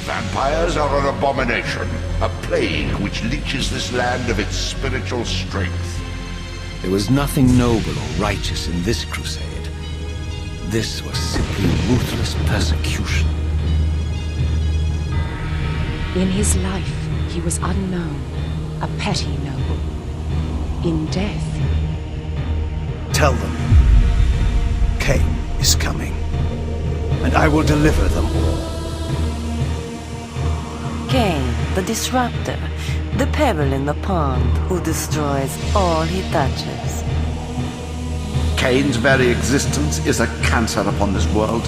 Vampires are an abomination, a plague which leeches this land of its spiritual strength. There was nothing noble or righteous in this crusade. This was simply ruthless persecution. In his life, he was unknown, a petty noble. In death... Tell them, Kain is coming, and I will deliver them all. Kain, the disruptor, the pebble in the pond who destroys all he touches. Kain's very existence is a cancer upon this world.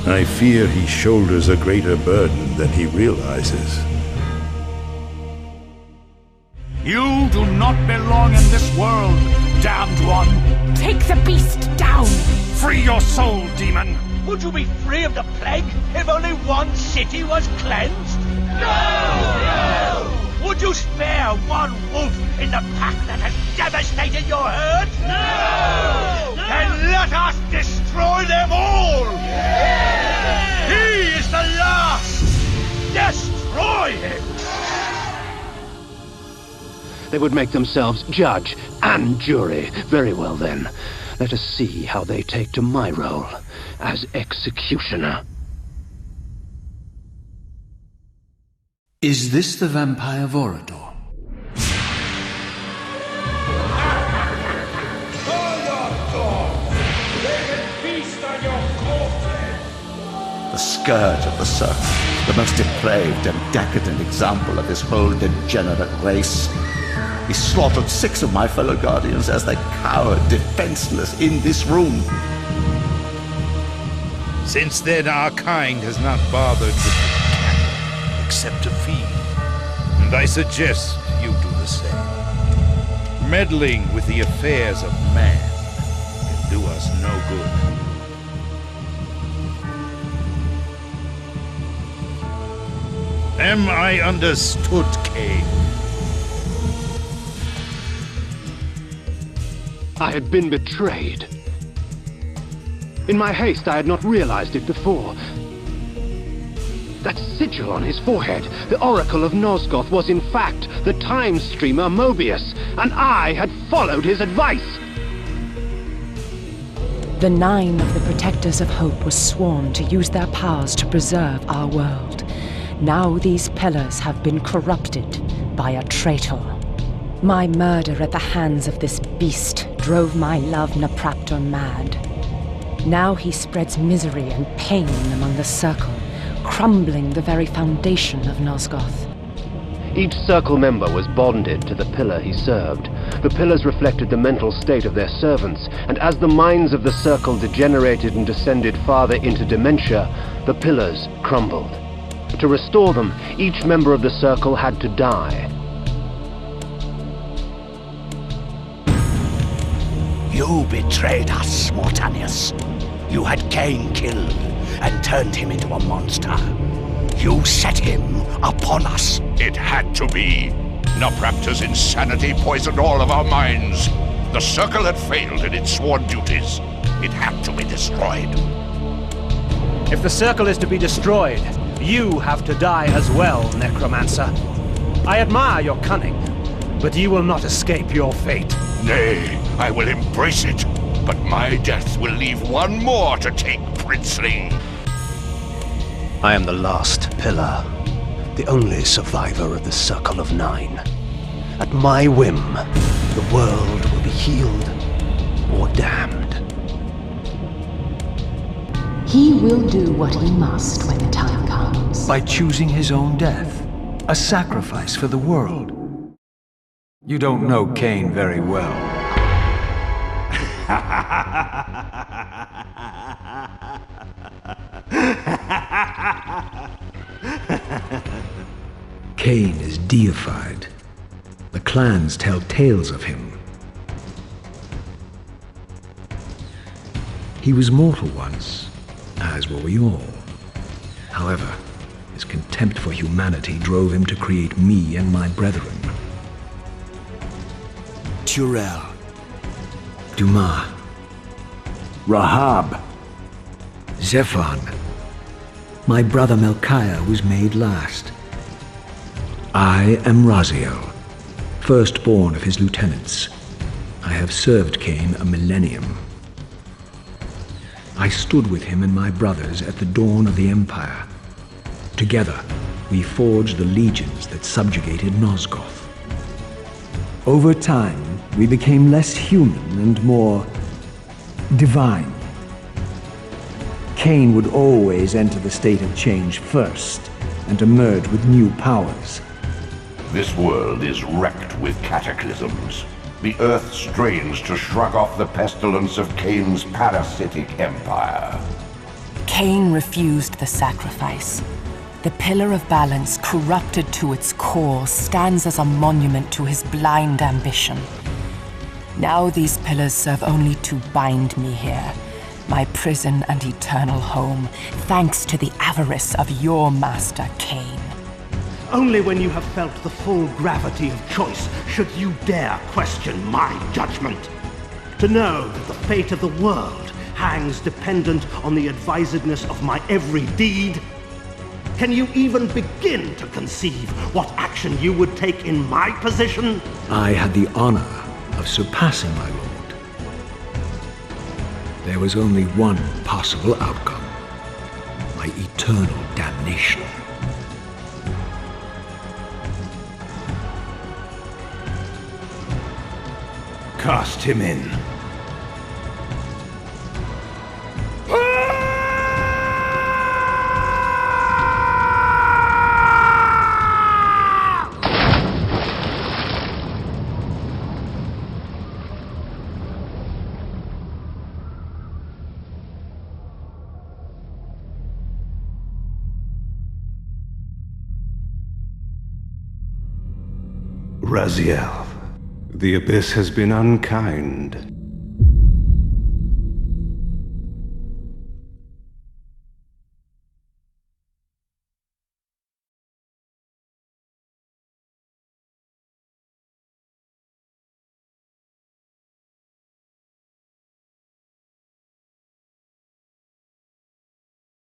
I fear he shoulders a greater burden than he realizes. You do not belong in this world, damned one! Take the beast down! Free your soul, demon! Would you be free of the plague if only one city was cleansed? No! Would you spare one wolf in the pack that has devastated your herd? No! Then let us destroy them all! Yeah! He is the last! Destroy him! They would make themselves judge and jury. Very well then. Let us see how they take to my role as executioner. Is this the vampire Vorador? The scourge of the circle, the most depraved and decadent example of this whole degenerate race. He slaughtered 6 of my fellow guardians as they cowered defenseless in this room. Since then, our kind has not bothered with the cattle, except to feed. And I suggest you do the same. Meddling with the affairs of man can do us no good. Am I understood, Kain? I had been betrayed. In my haste, I had not realized it before. That sigil on his forehead, the Oracle of Nosgoth, was in fact the time streamer Mobius, and I had followed his advice! The 9 of the Protectors of Hope were sworn to use their powers to preserve our world. Now these pillars have been corrupted by a traitor. My murder at the hands of this beast drove my love Napraptor mad. Now he spreads misery and pain among the Circle, crumbling the very foundation of Nosgoth. Each Circle member was bonded to the pillar he served. The pillars reflected the mental state of their servants, and as the minds of the Circle degenerated and descended farther into dementia, the pillars crumbled. To restore them, each member of the Circle had to die. You betrayed us, Mortanius. You had Kain killed and turned him into a monster. You set him upon us. It had to be. Napraptor's insanity poisoned all of our minds. The Circle had failed in its sworn duties. It had to be destroyed. If the Circle is to be destroyed, you have to die as well, Necromancer. I admire your cunning, but you will not escape your fate. Nay, I will embrace it, but my death will leave one more to take princely. I am the last pillar, the only survivor of the Circle of 9. At my whim, the world will be healed or damned. He will do what he must when the time comes. By choosing his own death, a sacrifice for the world. You don't know Kain very well. Kain is deified. The clans tell tales of him. He was mortal once, as were we all. However, His contempt for humanity drove him to create me and my brethren. Turel. Dumas. Rahab. Zephon. My brother Melchiah was made last. I am Raziel, firstborn of his lieutenants. I have served Kain a millennium. I stood with him and my brothers at the dawn of the Empire. Together, we forged the legions that subjugated Nosgoth. Over time, we became less human and more divine. Kain would always enter the state of change first and emerge with new powers. This world is wrecked with cataclysms. The earth strains to shrug off the pestilence of Kain's parasitic empire. Kain refused the sacrifice. The Pillar of Balance, corrupted to its core, stands as a monument to his blind ambition. Now these pillars serve only to bind me here, my prison and eternal home, thanks to the avarice of your master, Kain. Only when you have felt the full gravity of choice should you dare question my judgment. To know that the fate of the world hangs dependent on the advisedness of my every deed. Can you even begin to conceive what action you would take in my position? I had the honor of surpassing my lord. There was only one possible outcome: my eternal damnation. Cast him in. Raziel, the Abyss has been unkind.